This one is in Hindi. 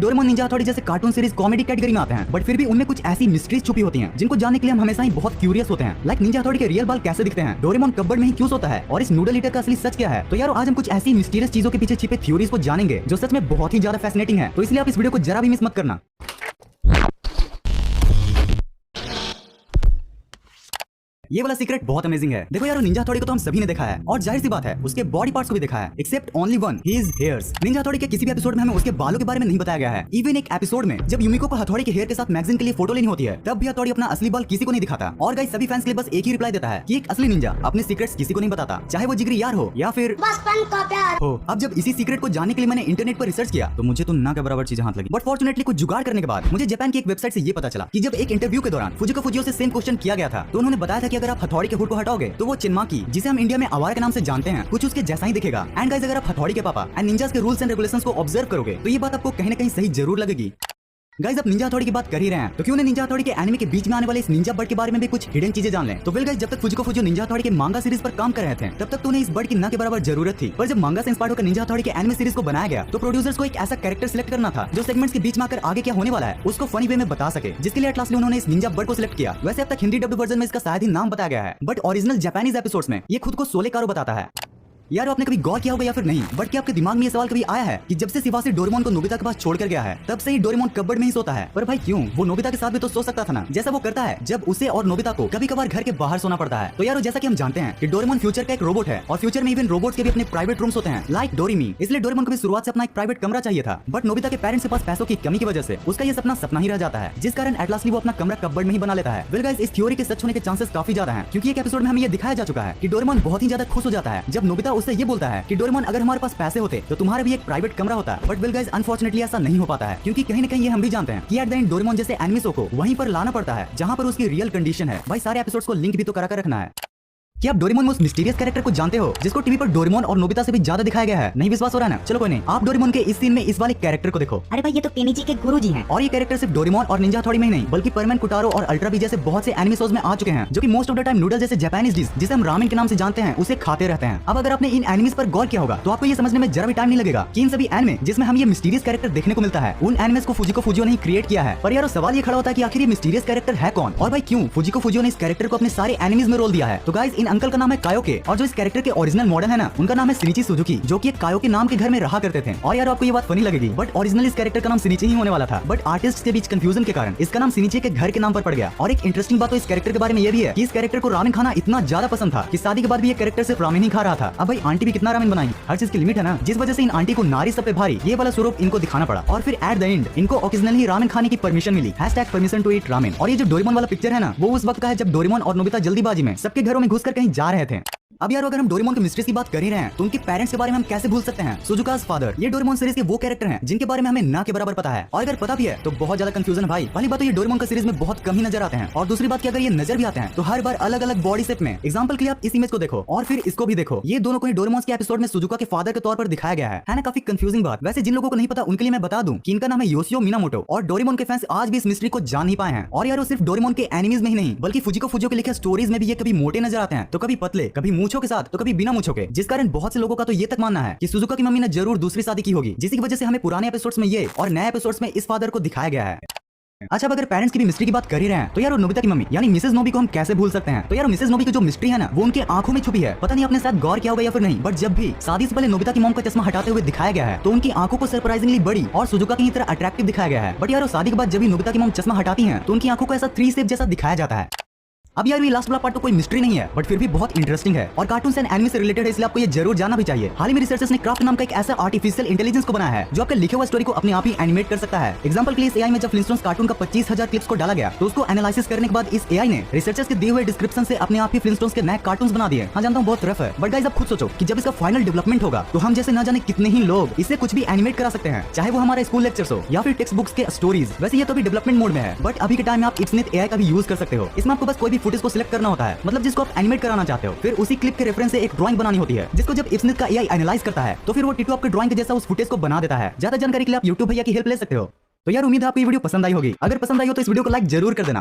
डोरेमोन निंजा हथौड़ी जैसे कार्टून सीरीज कॉमेडी कैटेगरी में आते हैं, बट फिर भी उनमें कुछ ऐसी मिस्ट्रीज छुपी होती हैं जिनको जानने के लिए हम हमेशा ही बहुत क्यूरियस होते हैं। लाइक निंजा हथौड़ी के रियल बाल कैसे दिखते हैं, डोरेमोन कपबोर्ड में ही क्यों सोता है, और इस नूडल ईटर का असली सच क्या है। तो यार आज हम कुछ ऐसी मिस्टीरियस चीजों के पीछे छिपे थ्योरीज को जानेंगे जो सच में बहुत ही ज्यादा फैसिनेटिंग है। तो इसलिए आप इस वीडियो को जरा भी मिस मत करना। ये वाला सीक्रेट बहुत अमेजिंग है। देखो यार निंजा हथौड़ी को तो हम सभी ने देखा है और जाहिर सी बात है उसके बॉडी पार्ट्स को भी देखा है, except only one, his hairs. Ninja Hattori के किसी भी एपिसोड में हमें उसके बालों के बारे में नहीं बताया गया है। इवन एक एपिसोड में जब यूमिको को हथौड़ी के हेयर के साथ मैगजीन के लिए फोटो लेनी होती है तब भी हथौड़ी अपना असली बाल किसी को नहीं दिखाता। और गाइस सभी फैंस के लिए बस एक ही रिप्लाई देता है कि एक असली निंजा अपने सीक्रेट्स किसी को नहीं बताता, चाहे वो जिगरी यार हो या फिर बचपन का प्यार हो। अब जब इसी सीक्रेट को जानने के लिए मैंने इंटरनेट पर रिसर्च किया तो मुझे तो ना के बराबर चीजें हाथ लगी। बट फॉर्चुनेटली कुछ जुगाड़ करने के बाद मुझे जापान की एक वेबसाइट से ये पता चला कि जब एक इंटरव्यू के दौरान फुजिको फुजियो से सेम क्वेश्चन किया गया था तो उन्होंने बताया था कि अगर आप हथौड़ी के हुड को हटाओगे तो वो चिनमाकी, जिसे हम इंडिया में आवारा के नाम से जानते हैं, कुछ उसके जैसा ही दिखेगा। एंड गाइस अगर आप हथौड़ी के पापा एंड निंजास के रूल्स एंड रेगुलेशंस को ऑब्जर्व करोगे तो ये बात आपको कहीं ना कहीं सही जरूर लगेगी। गाइस आप निंजा हथौड़ी की बात कर ही रहे हैं तो क्यों ना निंजा हथौड़ी के एनिमे के बीच में आने वाले इस निंजा बर्ड के बारे में भी कुछ हिडन चीजें जान लें। तो वेल गाइस जब तक फुजिको फुजियो निंजा हथौड़ी के मांगा सीरीज पर काम कर रहे थे तब तक तो उन्हें इस बर्ड की ना के बराबर जरूरत थी। पर जब मांगा से इंस्पायर होकर निंजा हथौड़ी के एनिमे सीरीज को बनाया गया तो प्रोड्यूसर्स को एक ऐसा कैरेक्टर सिलेक्ट करना था जो सेगमेंट्स के बीच में आकर आगे क्या होने वाला है उसको फनी वे में बता सके, जिसके लिए एटलास्टली उन्होंने इस निंजा बर्ड को सिलेक्ट किया। वैसे अब तक हिंदी डब्ड वर्जन में इसका शायद ही नाम बताया गया है, बट ओरिजिनल जापानीज एपिसोड्स में ये खुद को सोलेकारो बताता है। यार आपने कभी गौर किया होगा या फिर नहीं, बट क्या आपके दिमाग में ये सवाल कभी आया है कि जब से शिवासी डोरेमोन को नोबिता के पास छोड़कर गया है तब से ही डोरेमोन कपबोर्ड में ही सोता है। पर भाई क्यों? वो नोबिता के साथ भी तो सो सकता था ना, जैसा वो करता है जब उसे और नोबिता को कभी कभार घर के बाहर सोना पड़ता है। तो यार जैसा कि हम जानते हैं कि डोरेमोन फ्यूचर का एक रोबोट है और फ्यूचर में इवन रोबोट्स के भी अपने प्राइवेट रूम्स होते हैं लाइक डोरेमी। इसलिए डोरेमोन को भी शुरुआत से अपना एक प्राइवेट कमरा चाहिए था, बट नोबिता के पेरेंट्स के पास पैसों की कमी की वजह से उसका ये सपना सपना ही रह जाता है, जिस कारण एटलास्टली वो अपना कमरा कपबोर्ड में ही बना लेता है। वेल गाइस इस थ्योरी के सच होने के चांसेस काफी ज्यादा हैं, क्योंकि एक एपिसोड में हमें ये दिखाया जा चुका है कि डोरेमोन बहुत ही ज्यादा खुश हो जाता है जब नोबिता उससे ये बोलता है कि डोरेमोन अगर हमारे पास पैसे होते तो तुम्हारा भी एक प्राइवेट कमरा होता। बट वेल गाइस अनफॉर्चुनेटली ऐसा नहीं हो पाता है, क्योंकि कहीं ना कहीं ये हम भी जानते हैं कि एट द एंड डोरेमोन जैसे एनिमी शो को वहीं पर लाना पड़ता है जहां पर उसकी रियल कंडीशन है। भाई सारे एपिसोड्स को लिंक भी तो करा कर रखना है। क्या आप डोरेमोन में उस मिस्टीरियस कैरेक्टर को जानते हो जिसको टीवी पर डोरेमोन और नोबिता से भी ज्यादा दिखाया गया है? नहीं विश्वास हो रहा है ना? चलो कोई नहीं, आप डोरेमोन के इस सीन में इस वाले कैरेक्टर को देखो। अरे भाई ये तो पेनीजी के गुरुजी हैं। और ये कैरेक्टर सिर्फ डोरेमोन और निंजा हथौड़ी में ही नहीं बल्कि परमैन कुटारो और अल्ट्रा भी जैसे बहुत से एनिमे शोज में आ चुके हैं, जो कि most of the time noodle जैसे जापानीज डिश जिसे हम रामेन के नाम से जानते हैं उसे खाते रहते हैं। अब अगर आपने इन एनिमेस पर गौर किया होगा तो आपको ये समझने में जरा भी टाइम नहीं लगेगा कि इन सभी एनिमे जिसमें हम ये मिस्टीरियस कैरेक्टर देखने को मिलता है उन एनिमेस को फुजिको फुजियो ने क्रिएट किया है। पर यार सवाल ये खड़ा होता है कि आखिर ये मिस्टीरियस कैरेक्टर है कौन, और भाई क्यों फुजिको फुजियो ने इस कैरेक्टर को अपने सारे एनिमेस में रोल दिया है। तो गाइस इन अंकल का नाम है कायोके और जो इस कैरेक्टर के ओरिजिनल मॉडल है ना उनका नाम है शिनिची सुजुकी, जो कि एक कायोके नाम के घर में रहा करते थे। और यार आपको ये बात फनी लगेगी बट ओरिजिनल इस कैरेक्टर का नाम शिनिची ही होने वाला था, बट आर्टिस्ट के बीच कंफ्यूजन के कारण इसका नाम शिनिची के घर के नाम पर पड़ गया। और एक इंटरेस्टिंग बात तो इस कैरेक्टर के बारे में ये भी है कि इस कैरेक्टर को रामेन खाना इतना ज्यादा पसंद था कि शादी के बाद भी ये कैरेक्टर सिर्फ रामेन ही खा रहा था। अब भाई आंटी भी कितना रामेन बनाएगी, हर चीज की लिमिट है ना, जिस वजह से इन आंटी को नारी सब पे भारी ये वाला स्वरूप इनको दिखाना पड़ा। और फिर एट द एंड इनको ओकेजनली रामेन खाने की परमिशन मिली, #permission to eat ramen। और ये जो डोरेमोन वाला पिक्चर है ना वो उस वक्त का है जब डोरेमोन और नोबिता जल्दीबाजी में सबके घरों में घुसकर कहीं जा रहे थे। अब यार अगर हम डोरेमोन के मिस्ट्रीज की बात कर ही रहे हैं तो उनके पेरेंट्स के बारे में हम कैसे भूल सकते हैं? सुजुका's फादर, ये डोरेमोन सीरीज के वो कैरेक्टर हैं जिनके बारे में हमें ना के बराबर पता है, और अगर पता भी है तो बहुत ज्यादा कंफ्यूजन है भाई। पहली बात तो ये डोरेमोन का सीरीज में बहुत कम ही नजर आते हैं, और दूसरी बात कि अगर ये नजर भी आते हैं तो हर बार अलग अलग बॉडी शेप में। एग्जांपल के लिए आप इस इमेज को देखो और फिर इसको भी देखो, ये दोनों को डोरेमोन के एपिसोड में सुजुका के फादर के तौर पर दिखाया गया है ना। काफी कंफ्यूजिंग बात। वैसे जिन लोगों को नहीं पता उनके लिए मैं बता दूं कि इनका नाम है योशियो मिनामोटो, और डोरेमोन के फैंस आज भी इस मिस्ट्री को जान नहीं पाए हैं। और यार वो सिर्फ डोरेमोन के एनिमीज में ही नहीं बल्कि फुजिको फुजियो के लिखे स्टोरीज में भी ये कभी मोटे नजर आते हैं तो कभी पतले, कभी मूंछों के साथ तो कभी बिना मूंछों के, जिस कारण बहुत से लोगों का तो ये तक मानना है कि सुजुका की मम्मी ने जरूर दूसरी शादी की होगी, जिसकी वजह से हमें पुराने एपिसोड्स में ये और नए एपिसोड्स में इस फादर को दिखाया गया है। अच्छा अब अगर पेरेंट्स की भी मिस्ट्री की बात कर ही रहे हैं तो यार वो नोबिता की मम्मी यानी मिसेस नोबी को हम कैसे भूल सकते हैं? तो यार मिसेस नोबी की जो मिस्ट्री है ना वो उनकी आंखों में छुपी है। पता नहीं आपने शायद गौर किया होगा या फिर नहीं, बट जब भी शादी से पहले नोबिता की मॉम का चश्मा हटाते हुए दिखाया गया है तो उनकी आंखों को सरप्राइजिंगली बड़ी और सुजुका की तरह अट्रैक्टिव दिखाया गया है। बट यार शादी के बाद जब भी नोबिता की मॉम चश्मा हटाती है तो उनकी आंखों को ऐसा 3 शेप जैसा दिखाया जाता है। अब यार ये लास्ट वाला पार्ट तो कोई मिस्ट्री नहीं है बट फिर भी बहुत इंटरेस्टिंग है और कार्टून्स एंड एनिमे से रिलेटेड है, इसलिए आपको ये जरूर जानना भी चाहिए। हाल ही में रिसर्चर्स ने क्राफ्ट नाम का एक ऐसा आर्टिफिशियल इंटेलिजेंस को बनाया है जो आपके लिखे हुए स्टोरी को अपने आप ही एनिमेट कर सकता है। एग्जांपल के लिए इस एआई में जब फ्लिंस्टोन्स कार्टून का 25,000 क्लिप्स को डाला गया तो उसको एनालिसिस करने के बाद इस एआई ने रिसर्चर्स के दिए हुए डिस्क्रिप्शन से अपने आप ही फ्लिंस्टोन्स के नए कार्टून्स बना दिए। हाँ जानता हूँ बहुत रफ है, बट गाइस आप खुद सोचो कि जब इसका फाइनल डेवलपमेंट होगा तो हम जैसे ना जाने कितने ही लोग इसे कुछ भी एनिमेट करा सकते हैं, चाहे वो हमारे स्कूल लेक्चर्स हो या फिर टेक्स्ट बुक्स के स्टोरीज। वैसे ये तो अभी डेवलपमेंट मोड में है, बट अभी के टाइम में आप इट्सनेट एआई का भी यूज कर सकते हो। इसमें आपको बस कोई भी फुटेज को सिलेक्ट करना होता है, मतलब जिसको आप एनिमेट कराना चाहते हो, फिर उसी क्लिप के रेफरेंस से एक ड्राइंग बनानी होती है जिसको जब इट्सनेट का एआई एनालाइज करता है तो फिर वो टिटू आपके ड्राइंग के जैसा उस फुटेज को बना देता है। ज्यादा जानकारी के लिए आप यूट्यूब भैया की हेल्प ले सकते हो। तो यार उम्मीद है आपको ये वीडियो पसंद आई होगी। अगर पसंद आई हो तो इस वीडियो को लाइक जरूर कर देना।